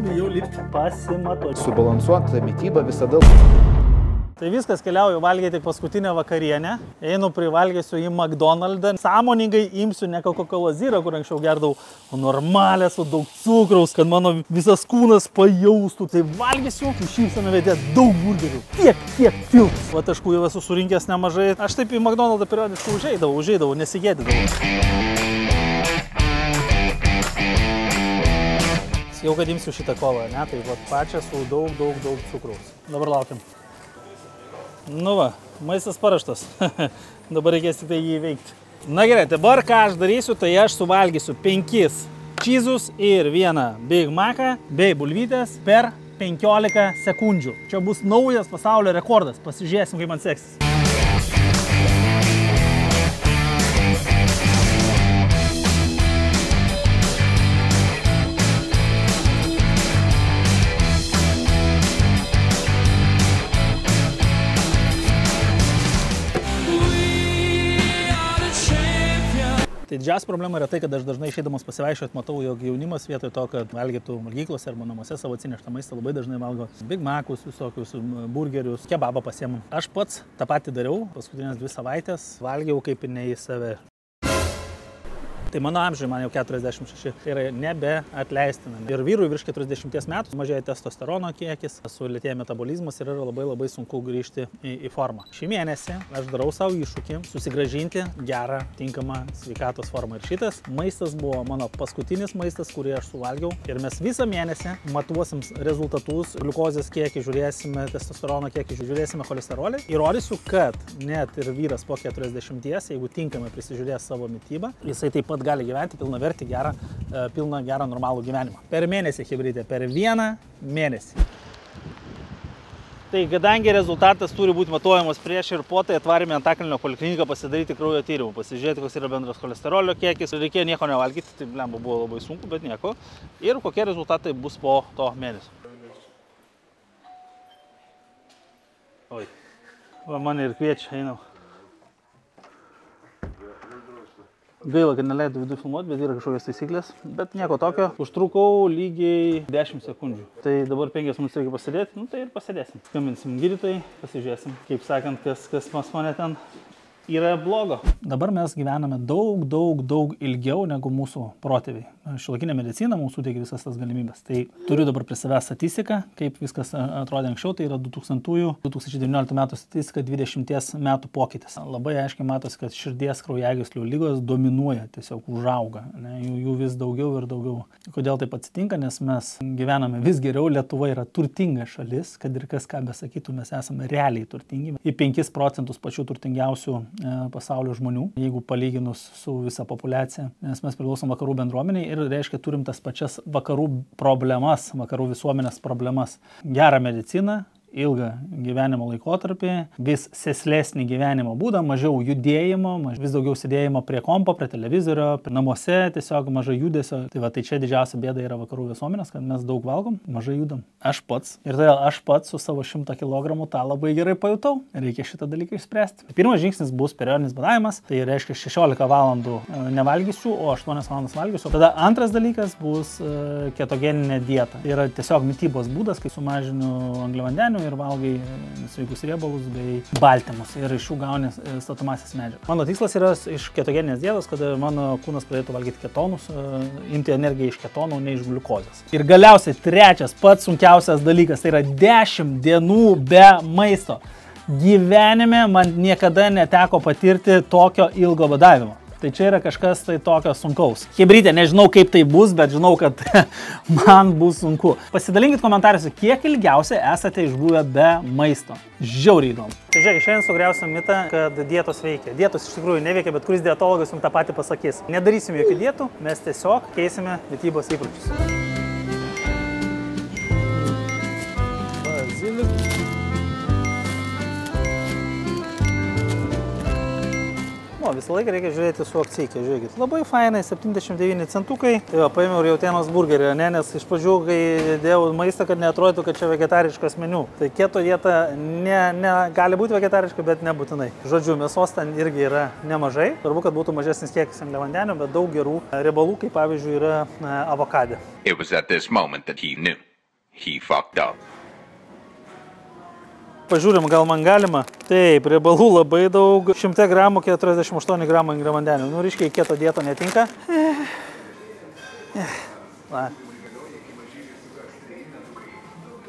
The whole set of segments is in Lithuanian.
bijau lipti. Pasimatuoti. Subalansuota mityba visada. Tai viskas, keliauju valgyti paskutinę vakarienę. Einu privalgysiu į McDonald's. Sąmoningai imsiu ne Coca-Cola Zero, kur anksčiau gerdavau, o normalę su daug cukraus, kad mano visas kūnas pajaustų. Tai valgysiu, šypsena veidė daug burgerių. Tiek tilps. Va taškų jau esu surinkęs nemažai. Aš taip į McDonald's periodiškai užeidavau, nesigėdydavau. Jau kad imsiu šitą kolą, ne? Tai va pačią su daug cukraus. Dabar laukiam. Nu va, maistas paraštas. Dabar reikės tik tai jį įveikti. Na gerai, dabar ką aš darysiu, tai aš suvalgysiu 5 čyzus ir 1 Big Macą bei bulvytės per 15 sekundžių. Čia bus naujas pasaulio rekordas. Pasižiūrėsim, kaip man seksis. Tai didžiausia problema yra tai, kad aš dažnai išeidamas pasivaikščioti matau, jog jaunimas vietoj to, kad valgytų valgyklose arba namuose savo atsineštą maistą, labai dažnai valgo Big Macus, visokius burgerius, kebabą pasiemu. Aš pats tą patį dariau, paskutinės 2 savaitės valgiau kaip ne į save. Tai mano amžiui, man jau 46, tai yra nebeatleistina. Ir vyrui virš 40 metų mažėja testosterono kiekis, sulėtėja metabolizmas ir yra labai sunku grįžti į formą. Šį mėnesį aš darau savo iššūkį susigrąžinti gerą, tinkamą sveikatos formą. Ir šitas maistas buvo mano paskutinis maistas, kurį aš suvalgiau. Ir mes visą mėnesį matuosim rezultatus, gliukozės kiekį žiūrėsime, testosterono kiekį žiūrėsime, cholesterolį. Įrodysiu, kad net ir vyras po 40, jeigu tinkamai prisižiūrės savo mitybą, jisai taip pat gali gyventi pilnavertį gerą normalų gyvenimą. Per mėnesį, chebrytė, per 1 mėnesį. Tai kadangi rezultatas turi būti matuojamas prieš ir po, tai atvarėme Antakalnio polikliniką pasidaryti kraujo tyrimų, pasižiūrėti, koks yra bendras cholesterolio kiekis. Reikėjo nieko nevalgyti, tai blemba buvo labai sunku, bet nieko. Ir kokie rezultatai bus po to mėnesio. Oi. Va, mane ir kviečia, einau. Gaila, kad neleidau vidų filmuoti, bet yra kažkokios taisyklės. Bet nieko tokio. Užtrukau lygiai 10 sekundžių. Tai dabar 5 minutės reikia pasėdėti, nu tai ir pasėdėsim. Skambinsim gydytojai, pasižiūrėsim, kaip sakant, kas pas mane ten yra blogo. Dabar mes gyvename daug ilgiau negu mūsų protėviai. Šiuolaikinė medicina mums suteikia visas tas galimybės. Tai turiu dabar prie savęs statistiką, kaip viskas atrodė anksčiau, tai yra 2019 metų statistika, 20 metų pokytis. Labai aiškiai matosi, kad širdies kraujagyslių ligos dominuoja, tiesiog užauga. Jų vis daugiau ir daugiau. Kodėl taip atsitinka? Nes mes gyvename vis geriau, Lietuva yra turtinga šalis, kad ir kas ką besakytų, mes esame realiai turtingi. Į 5% pačių turtingiausių pasaulio žmonių, jeigu palyginus su visa populiacija, nes mes priklausom vakarų bendruomeniai ir reiškia turim tas pačias vakarų problemas, vakarų visuomenės problemas. Gerą mediciną, ilgą gyvenimo laikotarpį, vis sėslesnį gyvenimo būdą, mažiau judėjimo, vis daugiau sėdėjimo prie kompo, prie televizorio, prie namuose, tiesiog mažai judesio. Tai va, tai čia didžiausia bėda yra vakarų visuomenės, kad mes daug valgom, mažai judam. Aš pats. Ir todėl aš pats su savo 100 kg tą labai gerai pajutau. Reikia šitą dalyką išspręsti. Pirmas žingsnis bus periodinis badavimas, tai reiškia 16 valandų nevalgysiu, o 8 valandas valgysiu. Tada antras dalykas bus ketogeninė dieta. Tai yra tiesiog mitybos būdas, kai sumažinu angliavandenių ir valgai sveikus riebalus bei baltymus ir iš jų gauni statomąsias medžiagas. Mano tikslas yra iš ketogeninės dietos, kad mano kūnas pradėtų valgyti ketonus, imti energiją iš ketonų, ne iš gliukozės. Ir galiausiai trečias, pats sunkiausias dalykas, tai yra 10 dienų be maisto. Gyvenime man niekada neteko patirti tokio ilgo badavimo. Tai čia yra kažkas tai tokio sunkaus. Chebrytė, nežinau kaip tai bus, bet žinau, kad man bus sunku. Pasidalinkit komentaruose, kiek ilgiausiai esate išbuvę be maisto. Žiauriai įdomu. Tai žiūrėk, šiandien sugriausiam mitą, kad dietos veikia. Dietos iš tikrųjų neveikia, bet kuris dietologas jums tą patį pasakys. Nedarysim jokių dietų, mes tiesiog keisime mitybos įpročius. visą laiką reikia žiūrėti su akcijai, žiūrėkit. Labai fainai, 79 centukai. Tai va, paėmiau jautienos burgerį, nes iš pradžių, kai dėjau maistą, kad neatrodytų, kad čia vegetariškas meniu. Tai keto dieta gali būti vegetariška, bet nebūtinai. Žodžiu, mėsos ten irgi yra nemažai. Svarbu, kad būtų mažesnis kiekis angliavandenių, bet daug gerų riebalų, kaip pavyzdžiui yra avokadė. It was at this moment that he knew. He fucked up. Pažiūrim, gal man galima. Taip, riebalų labai daug. 100 gramų, 48 gramų angliavandenių. Nu, reiškia, į keto dietą netinka. Va.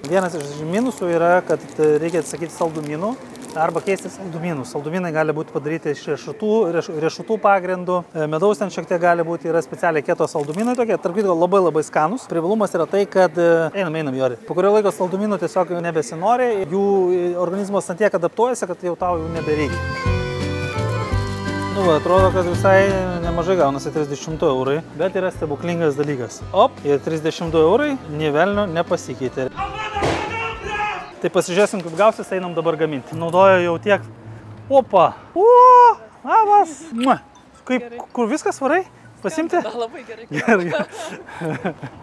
Vienas iš minusų yra, kad reikia atsakyti saldumynų arba keisti saldumynus. Saldumynai gali būti padaryti iš riešutų pagrindų. Medaus ten šiek tiek gali būti, yra specialiai keto saldumynai tokie. Tarp kitko labai skanus. Privalumas yra tai, kad einam, Jori. Po kurio laiko saldumynų tiesiog nebesinori, jų organizmas ant tiek adaptuojasi, kad jau tau jų nebereikia. Nu, va, atrodo, kad visai nemažai gaunasi 30 eurai, bet yra stebuklingas dalykas. Op, ir 32 eurai nė velnio nepasikeitė. Tai pasižiūrėsim, kaip gausis, einam dabar gaminti. Naudoju jau tiek. Opa! Labas! Kaip, kur viskas varai? Pasimti? Labai gerai. Gerai.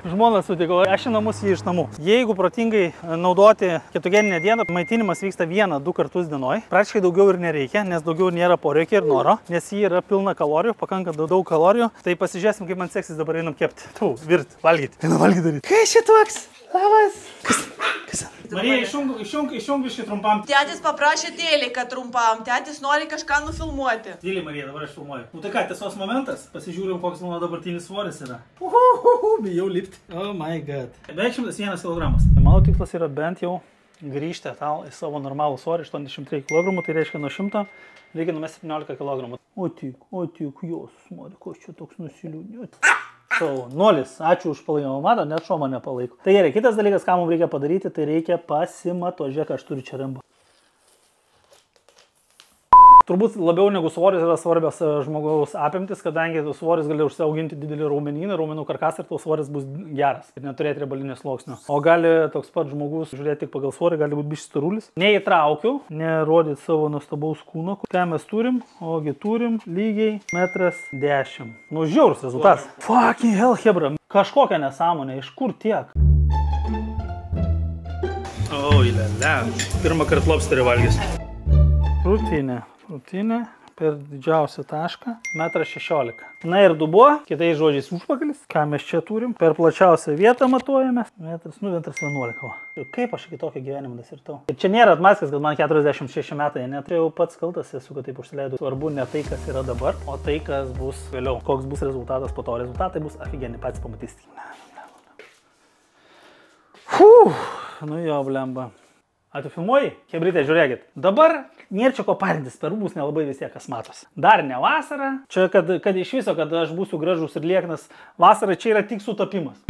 Žmona sutiko, aš į namus, jį iš namų. Jeigu protingai naudoti ketogeninę dieną, maitinimas vyksta 1-2 kartus dienoj. Praktiškai daugiau ir nereikia, nes daugiau nėra poreikio ir noro, nes jį yra pilna kalorijų, pakanka daug kalorijų. Tai pasižiūrėsim, kaip man seksis dabar einam kepti. Tu, virt, valgyti. Einam valgyti daryti. Kai šitoks? Labas. Kas? Marija, išjunk biškį trumpam. Tėtis paprašė tėliką trumpam, tėtis nori kažką nufilmuoti. Tyliai, Marija, dabar aš filmuoju. Nu tai ką, tiesos momentas, pasižiūrim, koks mano dabartinis svoris yra. Bijau lipti. Oh my god. Beveik 101 kg. Mano tikslas yra bent jau grįžti atgal į savo normalų svorį, 83 kg, tai reiškia nuo 100 reikia numesti 17 kg. O tik, jos, mori, koks čia toks nusiliūdė. Nulis. Ačiū už palaikymą, mato, net šuo mane palaiko. Tai gerai, kitas dalykas, ką mums reikia padaryti, tai reikia pasimato. Žiūrėk, aš turiu čia rembą. Turbūt labiau negu svoris yra svarbios žmogaus apimtis, kadangi svoris gali užsiauginti didelį raumenyną, raumenų karkasą ir tau svoris bus geras ir neturėti riebalinio sluoksnio. O gali toks pat žmogus žiūrėti tik pagal svorį, gali būti biškis storulis. Neįtraukiau, nerodyti savo nuostabaus kūno. Ką mes turim? Ogi turim lygiai 1,10 m. Nu, žiaurus rezultatas. Fucking hell, hebra. Kažkokia nesąmonė. Iš kur tiek? Oi, lele. Pirmą kartą lobsterį valgys. Rutinė per didžiausią tašką 1,16 m. Na ir dubuo, kitais žodžiais užpakalis. Ką mes čia turim? Per plačiausią vietą matuojame. 1,11 m. Kaip aš iki tokio gyvenimo dasirtau? Ir čia nėra atmaskės, kad man 46 metai. Net jau pats kaltas esu, kad taip užsileidau. Svarbu ne tai, kas yra dabar, o tai, kas bus vėliau. Koks bus rezultatas po to. Rezultatai bus afigeni, patys pamatysite. Nu jo, blemba. A, tu filmuoji? Hebrytė, žiūrėkit. Dabar nėra čia ko parintis, per rūbus nelabai vis tiek kas matos. Dar ne vasara. Čia, kad iš viso, kad aš būsiu gražus ir lieknas, vasara čia yra tik sutapimas.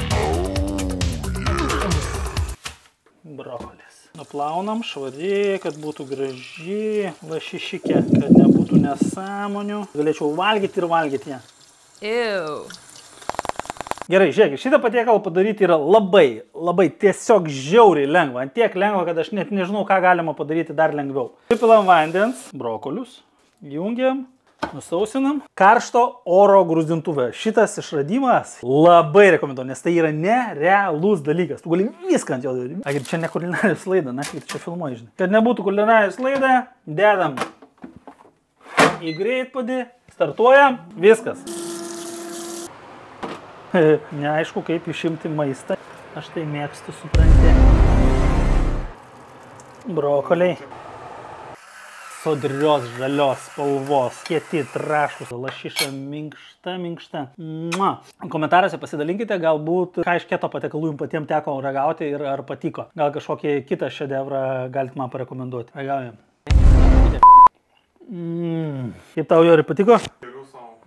Brokolis. Nuplaunam švariai, kad būtų graži lašišikė, kad nebūtų nesąmonių. Galėčiau valgyti ir valgyti ją. Gerai, žiūrėkit, šitą patiekalą padaryti yra labai tiesiog žiauriai lengva. Ant tiek lengva, kad aš net nežinau, ką galima padaryti dar lengviau. Pripilam vandens, brokolius, jungiam, nusausinam. Karšto oro grūzdintuvė. Šitas išradimas labai rekomenduoju, nes tai yra nerealus dalykas. Tu gali viską ant jo daryti. Agir, čia ne kulinarijos laida, na, čia filmuoji, žinai. Kad nebūtų kulinarijos laida, dedam į greitpadį, startuojam, viskas. Neaišku, kaip išimti maistą. Aš tai mėgstu, supranti. Brokoliai. Sodrios, žalios spalvos, kieti, traškus, lašiša minkšta. Komentaruose pasidalinkite, galbūt ką iš keto patiekalų jums patiems teko ragauti ir ar patiko. Gal kažkokį kitą šedevrą galite man parekomenduoti. Ragaujam. Kaip tau, Jori, patiko?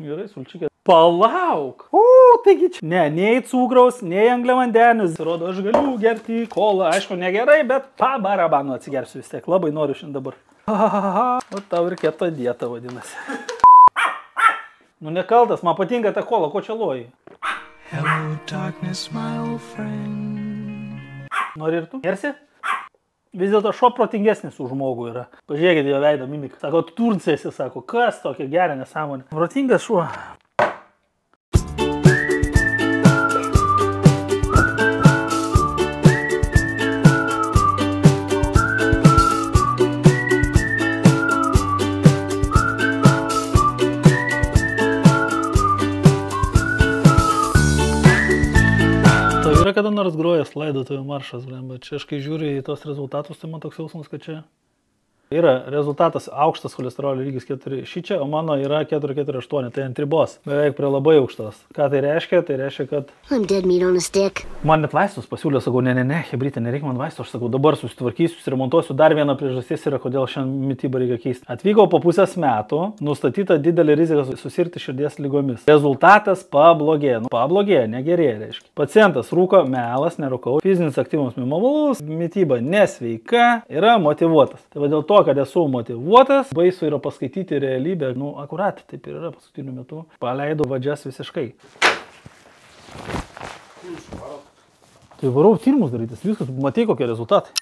Gerai, sulčikė. Palauk! Taigi čia. Ne, nei cukraus, nei angliavandenius. Rodo, aš galiu gerti kolą. Aišku, negerai, bet pabarabanu atsigersiu vis tiek. Labai noriu šiandien dabar. O tau ir keto dieta vadinasi. Nu nekaltas, man patinka ta kola, ko čia loji? Hello, darkness, my old friend. Nori ir tu? Gersi? Vis dėlto šuo protingesnis už žmogų yra. Pažiūrėkite jo veido mimiką. Sako, turncėsi, sako, kas tokia geria nesąmonė. Protingas šuo. Kada nors grojęs laidotuvių maršas, bet čia aš kai žiūriu į tos rezultatus, tai man toks jausmas, kad čia yra rezultatas aukštas cholesterolio lygis 4 šičia, o mano yra 4,48, tai ant ribos, beveik prie labai aukštos. Ką tai reiškia? Tai reiškia, kad man net vaistus pasiūlė, sakau, ne, hebrytė, nereikia man vaistų, aš sakau, dabar susitvarkysiu, susiremontuosiu, dar viena priežastis yra, kodėl šiandien mitybą reikia keisti. Atvykau po pusės metų, nustatyta didelė rizika susirgti širdies ligomis. Rezultatas pablogėjo. Pablogėjo, negerėja, reiškia. Pacientas rūko, melas, nerūkau, fizinis aktyvumas minimalus, mityba nesveika, yra motyvuotas. Tai dėl to, kad esu motyvuotas, baisu yra paskaityti realybę. Nu, akurat, taip ir yra paskutiniu metu. Paleidau vadžias visiškai. Tai varau tyrimus darytis, viskas, matai kokie rezultatai.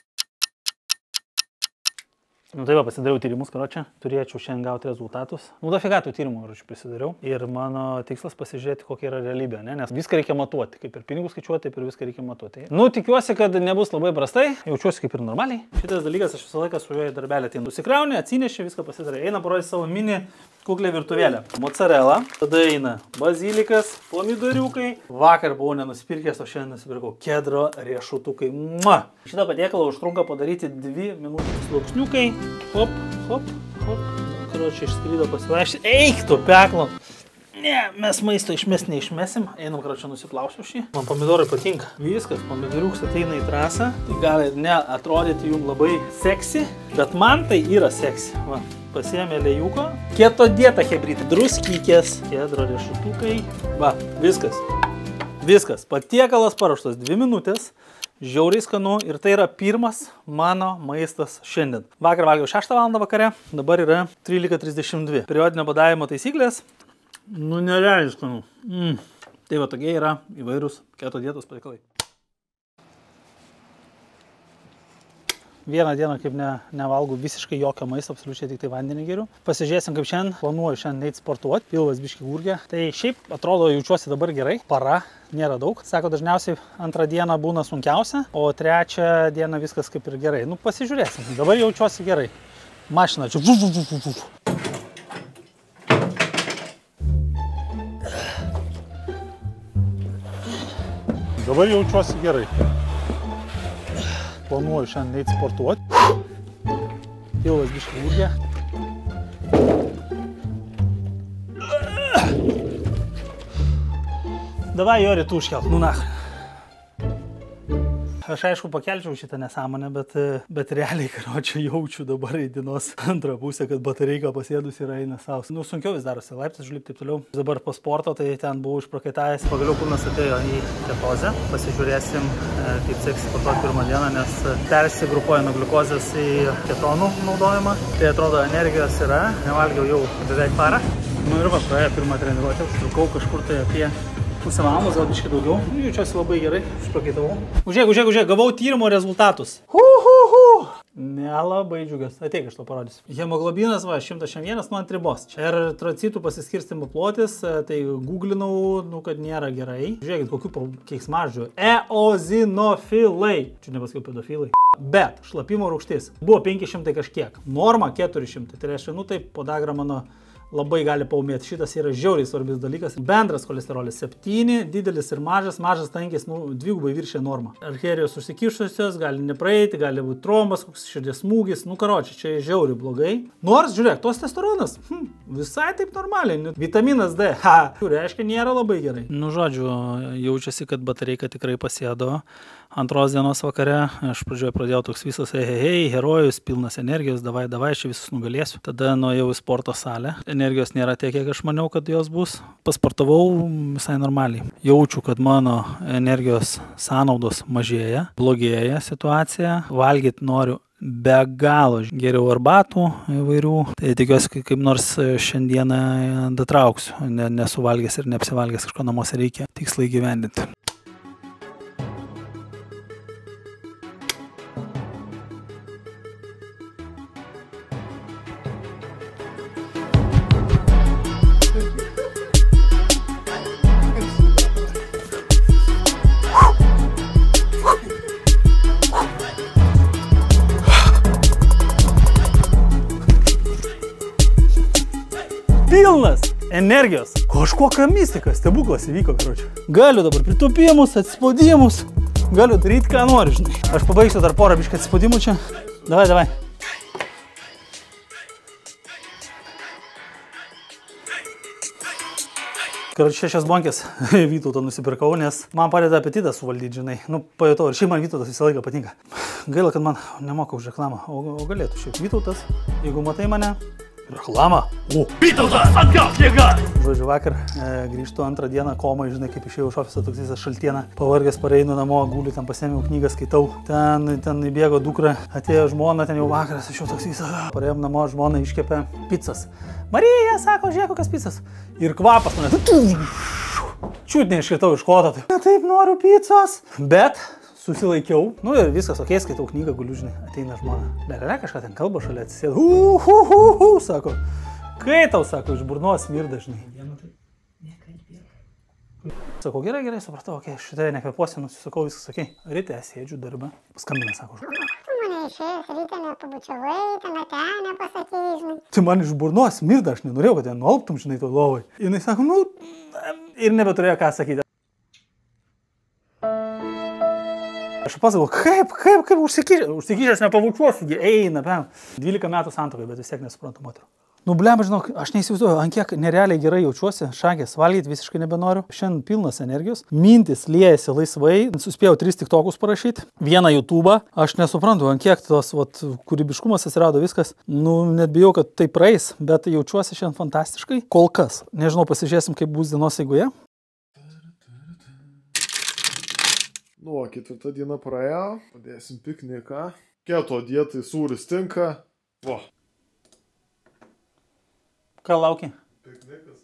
Nu tai va, pasidariau tyrimus, karočią, turėčiau šiandien gauti rezultatus. Nu dafiga tų tyrimų, karočią, prisidariau. Ir mano tikslas pasižiūrėti, kokia yra realybė, ne? Nes viską reikia matuoti, kaip ir pinigus skaičiuoti, taip ir viską reikia matuoti. Nu, tikiuosi, kad nebus labai prastai, jaučiuosi kaip ir normaliai. Šitas dalykas aš visą laiką su juo į darbelę ateinu. Nusikrauni, atsineši, viską pasidarai. Eina parodyti savo mini kuklę virtuvėlę. Mozzarella, tada eina bazilikas, pomidoriukai. Vakar buvau nenusipirkęs, o šiandien nusipirkau kedro riešutukai. Šitą patiekalą užtrunka padaryti 2 minutės. Sluoksniukai. Hop, hop, hop. Karočią išskrydo pasivaikščioti. Eik, tu peklo. Ne, mes maisto išmes neišmesim. Einam, karočią, nusiplausiu šį. Man pomidorai patinka. Viskas, pomidoriuks ateina į trasą. Tai gali neatrodyti jums labai seksi, bet man tai yra seksi. Va, pasiėmė lėjuko. Keto dieta, hebrytė. Druskykės. Kedro riešutukai. Va, viskas. Viskas. Patiekalas paruoštas 2 minutės. Žiauriai skanu ir tai yra pirmas mano maistas šiandien. Vakar valgiau 6 val. Vakare, dabar yra 13:32. Periodinio badavimo taisyklės, nu nerealiai skanu. Tai va tokie yra įvairūs keto dietos patiekalai. Vieną dieną kaip nevalgau visiškai jokio maisto, absoliučiai tik tai vandenį geriu. Pasižiūrėsim kaip šiandien, planuoju šiandien eiti sportuoti, pilvas biški gurgia. Tai šiaip atrodo jaučiuosi dabar gerai, para nėra daug. Sako, dažniausiai 2 dieną būna sunkiausia, o 3 dieną viskas kaip ir gerai. Nu pasižiūrėsim, dabar jaučiuosi gerai. Mašina čia. Dabar jaučiuosi gerai. Planuoju šiandien eiti sportuoti. Pilvas biški gurgia. Davai jo rytų užkelt, nu nach. Aš aišku pakelčiau šitą nesąmonę, bet realiai, karočią, jaučiu dabar į dienos antrą pusę, kad batareika pasėdus yra eina savo. Nu, sunkiau vis darosi, laiptis užlipti taip toliau. Dabar po sporto, tai ten buvau išprakaitavęs. Pagaliau kūnas atėjo į ketozę. Pasižiūrėsim, kaip seksis sportuoti pirmą dieną, nes persigrupuoja nuo gliukozės į ketonų naudojimą. Tai atrodo, energijos yra, nevalgiau jau beveik parą. Nu ir va, praėjo pirmą treniruotę, užtrukau kažkur tai apie pusę valandos, gal biškai daugiau. Jaučiuosi labai gerai, išprakaitavau. Užžiūrėk, gavau tyrimo rezultatus. Nelabai džiugas. Ateik, aš to parodysiu. Hemoglobinas, va, 101 nuo ant ribos. Čia eritrocitų pasiskirstimo plotis, tai googlinau, nu, kad nėra gerai. Žiūrėkit, kokių keiksmažodžių. Eozinofilai. Čia nepasakiau pedofilai. Bet šlapimo rūgštis buvo 500 kažkiek. Norma 400. Tai reiškia, nu taip, podagra mano labai gali paumėti. Šitas yra žiauriai svarbus dalykas. Bendras cholesterolis 7, didelis ir mažas tankis, nu, 2 viršė normą. Arterijos užsikišusios, gali nepraeiti, gali būti trombas, koks širdies smūgis, nu, karočią, čia žiauriai blogai. Nors, žiūrėk, testosteronas, visai taip normaliai. Vitaminas D, reiškia, nėra labai gerai. Nu, žodžiu, jaučiasi, kad batareika tikrai pasėdo. Antros dienos vakare, aš pradžioje pradėjau toks visas herojus, pilnas energijos, davai, aš visus nugalėsiu. Tada nuėjau į sporto salę. Energijos nėra tiek, kiek aš maniau, kad jos bus. Pasportavau visai normaliai. Jaučiu, kad mano energijos sąnaudos mažėja, blogėja situacija. Valgyti noriu be galo. Geriau arbatų įvairių. Tai tikiuosi, kaip nors šiandieną datrauksiu. Nesuvalgęs ir neapsivalgęs, kažko namuose reikia tikslai gyvendinti. energijos. Kažkokia mistika, stebuklas įvyko, karočiui. Galiu dabar pritūpimus, atsispaudimus. Galiu daryti, ką nori, žinai. Aš pabaigsiu dar porą biškį atsispaudimų čia. Davai. Karočiui 6 bonkės Vytautą nusipirkau, nes man padeda apetitą suvaldyti, žinai. Nu, pajutau, ir šiaip man Vytautas visą laiką patinka. Gaila, kad man nemoka už reklamą, o galėtų šiaip Vytautas, jeigu matai mane. Reklama. Vytautas, atgal, jėga! Žodžiu, vakar grįžtu antrą dieną komą, žinai, kaip išėjau iš ofiso toks visas šaltiena. Pavargęs pareinu namo, guliu, ten pasiėmiau knygą, skaitau. Ten įbėgo dukra, atėjo žmona, ten jau vakaras, aš jau toks visas. Parėjom namo, žmona iškepė pizzas. Marija, sako, žiūrėk, kokias pizzas. Ir kvapas mane. Čiut neiškritau iš koto. Taip noriu pizzos. Bet susilaikiau. Nu ir viskas, okei, skaitau knygą, guliu, žinai, ateina žmona. Lerelė kažką ten kalba šalia, atsisėda. Sako, kai tau, sako, iš burnos smirda, žinai. Sako, gerai, supratau, okei, šitai nekvepuosi, nusisakau, viskas, okei. Ryte sėdžiu darbą. Paskambina, sako, Tu mane išėjęs, ryte nepabučiavai, ten nepasakėjai, žinai. Tai man iš burnos smirda, aš nenorėjau, kad ten nualptum, žinai, to lovai. Ir jis sako, nu, ir nebeturėjo ką sakyti. Aš pasakau, kaip užsikyšęs nepabučiuosiu, eina, 12 metų santuokai, bet vis tiek nesuprantu moterų. Nu, blem, žinok, aš neįsivaizduoju, ant kiek nerealiai gerai jaučiuosi, šakės valgyti visiškai nebenoriu. Šiandien pilnas energijos, mintis liejasi laisvai, suspėjau 3 tiktokus parašyti, 1 YouTube'ą, aš nesuprantu, ant kiek tos kūrybiškumas atsirado viskas, nu, net bijau, kad tai praeis, bet jaučiuosi šiandien fantastiškai, kol kas. Nežinau, pasižiūrėsim, kaip bus dienos eigoje. Nu, 4 diena praėjo, padėsim pikniką. Keto dietai sūris tinka. Va. Ką lauki? Piknikas.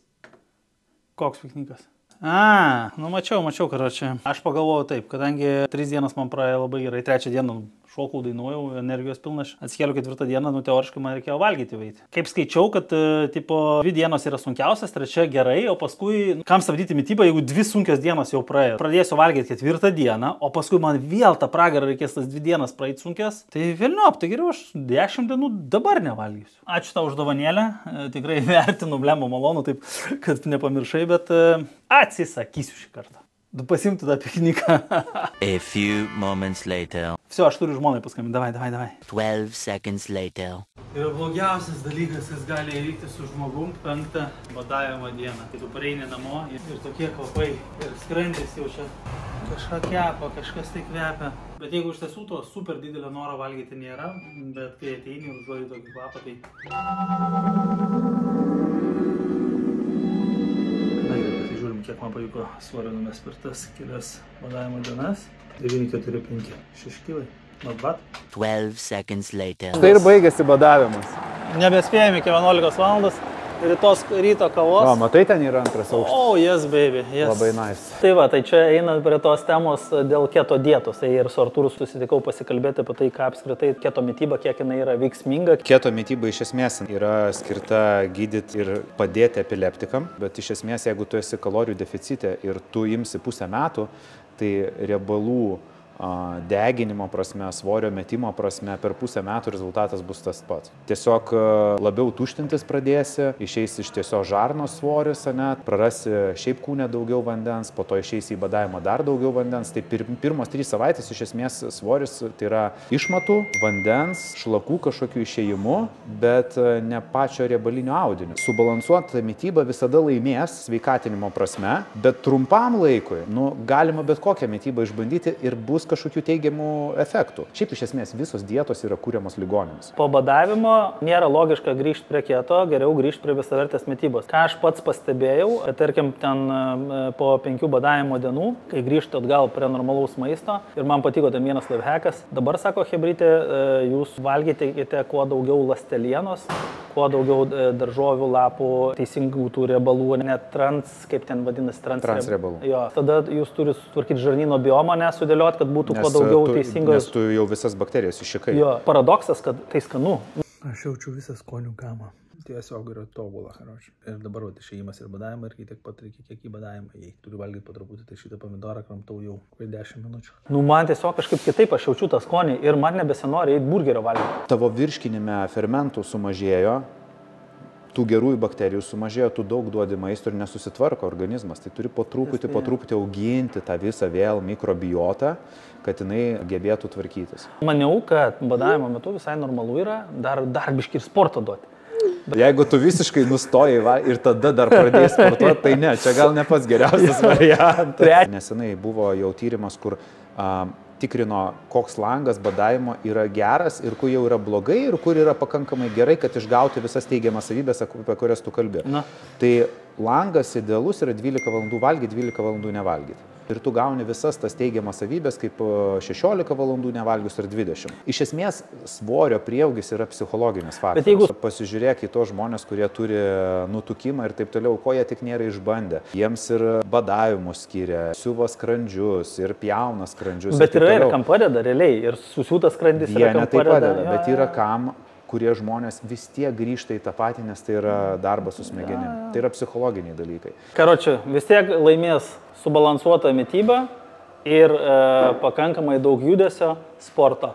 Koks piknikas? Nu mačiau, karočiui. Aš pagalvojau taip, kadangi 3 dienas man praėjo labai gerai, 3 dieną šokau, dainuojau, energijos pilnas, atsikėliau 4 dieną, nu teoriškai man reikėjo valgyti veiti. Kaip skaičiau, kad tipo 2 dienos yra sunkiausias, 3 gerai, o paskui, kam stabdyti mitybą, jeigu 2 sunkios dienos jau praėjo. Pradėsiu valgyti 4 dieną, o paskui man vėl tą pragarą reikės tas 2 dienas praeiti sunkias. Tai vėlniop, tai geriau aš 10 dienų dabar nevalgysiu. Ačiū tau už dovanėlę, tikrai vertinu, blemba malonu, taip, kad nepamiršai, bet atsisakysiu šį kartą. Tu pasimti tą pikniką. A few moments later. Vsio, aš turiu žmonai paskambinti, davai. 12 seconds later. Ir blogiausias dalykas, kas gali įvykti su žmogum 5 badavimo dieną. Kai tu pareini namo ir tokie kvapai, ir skrandis jau čia kažką kepa, kažkas tai kvepia. Bet jeigu iš tiesų to super didelio noro valgyti nėra, bet kai ateini ir užuoji tokį kvapą, tai... Kiek man pavyko svorio numest per tas kelias badavimo dienas. 9,4,5. 6 kilai. Not bad. 12 seconds later. Tai ir baigėsi badavimas. Nebespėjame iki 11 valandos. Rytos ryto kavos. O, matai, ten yra antras aukštas. Oh, yes, baby. Yes. Labai nice. Tai va, tai čia eina prie tos temos dėl keto dietos. Tai ir su Artūru susitikau pasikalbėti apie tai, ką apskritai keto mityba, kiek jinai yra veiksminga. Keto mityba iš esmės yra skirta gydyti ir padėti epileptikam, bet iš esmės, jeigu tu esi kalorijų deficite ir tu imsi pusę metų, tai riebalų deginimo prasme, svorio metimo prasme, per pusę metų rezultatas bus tas pats. Tiesiog labiau tuštintis pradėsi, išeis iš tiesiog žarnos svoris, prarasi šiaip kūne daugiau vandens, po to išeis į badavimą dar daugiau vandens. Tai pirmos 3 savaitės iš esmės svoris tai yra išmatų, vandens, šlakų kažkokių išėjimų, bet ne pačio riebalinio audinio. Subalansuota mityba visada laimės sveikatinimo prasme, bet trumpam laikui, galima bet kokią mitybą išbandyti ir bus kažkokių teigiamų efektų. Šiaip iš esmės visos dietos yra kūriamos ligonėms. Po badavimo nėra logiška grįžti prie keto, geriau grįžti prie visavertės mitybos. Ką aš pats pastebėjau, tarkim, ten po 5 badavimo dienų, kai grįžti atgal prie normalaus maisto, ir man patiko ten vienas lifehackas, dabar sako chebrytė, jūs valgykite kuo daugiau ląstelienos, kuo daugiau daržovių, lapų, teisingų tų riebalų, net kaip ten vadinasi, transriebalų. Jo, tada jūs turite sutvarkyti žarnyno biomą, nesudėlioti, kad būtų kuo daugiau teisingos. Nes tu jau visas bakterijas išikai. Jo, paradoksas, kad tai skanu. Aš jaučiu visą skonių gamą. Tiesiog yra tobula, karoči. Ir dabar išėjimas ir badavimą, ir tiek pat reikia kiek į badavimą. Jei turiu valgyti po truputį, tai šitą pomidorą kramtau jau 10 minučių. Man tiesiog kažkaip kitaip aš jaučiu tą skonį ir man nebesinori eiti burgerio valgyti. Tavo virškinime fermentų sumažėjo, tų gerųjų bakterijų sumažėjo, tu daug duodi maisto ir nesusitvarko organizmas. Tai turi po truputį auginti tą visą vėl mikrobiotą, kad jinai gebėtų tvarkytis. Maniau, kad badavimo metu visai normalu yra dar biškį ir sporto duoti. Jeigu tu visiškai nustojai ir tada dar pradėjai sportuoti, tai ne, čia gal ne pats geriausias variantas. Nesenai buvo jau tyrimas, kur tikrino, koks langas badavimo yra geras ir kur jau yra blogai ir kur yra pakankamai gerai, kad išgauti visas teigiamas savybės, apie kurias tu kalbi. Tai langas idealus yra 12 valandų valgyti, 12 valandų nevalgyti. Ir tu gauni visas tas teigiamas savybės, kaip 16 valandų nevalgius ar 20. Iš esmės, svorio prieaugis yra psichologinis faktas. Bet jeigu pasižiūrėk į tos žmonės, kurie turi nutukimą ir taip toliau, ko jie tik nėra išbandę. Jiemus ir badavimus skiria, siuva skrandžius ir pjauna skrandžius. Bet yra ir kam padeda, realiai, ir susiūtas skrandis yra kam padeda. Bet yra kam, kurie žmonės vis tiek grįžta į tą patį, nes tai yra darbas su smegenim. Tai yra psichologiniai dalykai. Karočiui, vis tiek laimės subalansuota mityba ir pakankamai daug judesio sporto.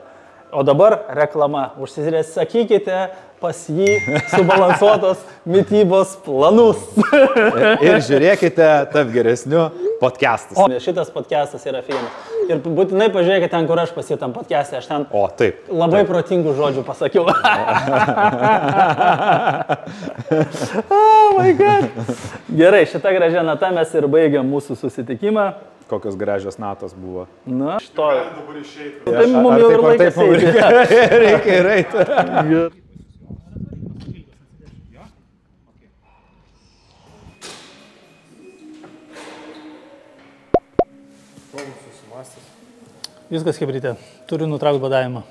O dabar reklama. Užsisakykite pas jį subalansuotos mitybos planus. Ir žiūrėkite Tap geresniu podcastus. O šitas podcastas yra filmas. Ir būtinai pažiūrėkite ten, kur aš pasitam podcast'e. Aš ten labai protingų žodžių pasakiau. Oh my God. Gerai, šitą gražią natą mes ir baigiam mūsų susitikimą. Kokios gražios natos buvo. Na, šito. Tai mums jau ir laikas eiti. Reikia ir eiti. Viskas kaip ryte. Turiu nutraukti badavimą.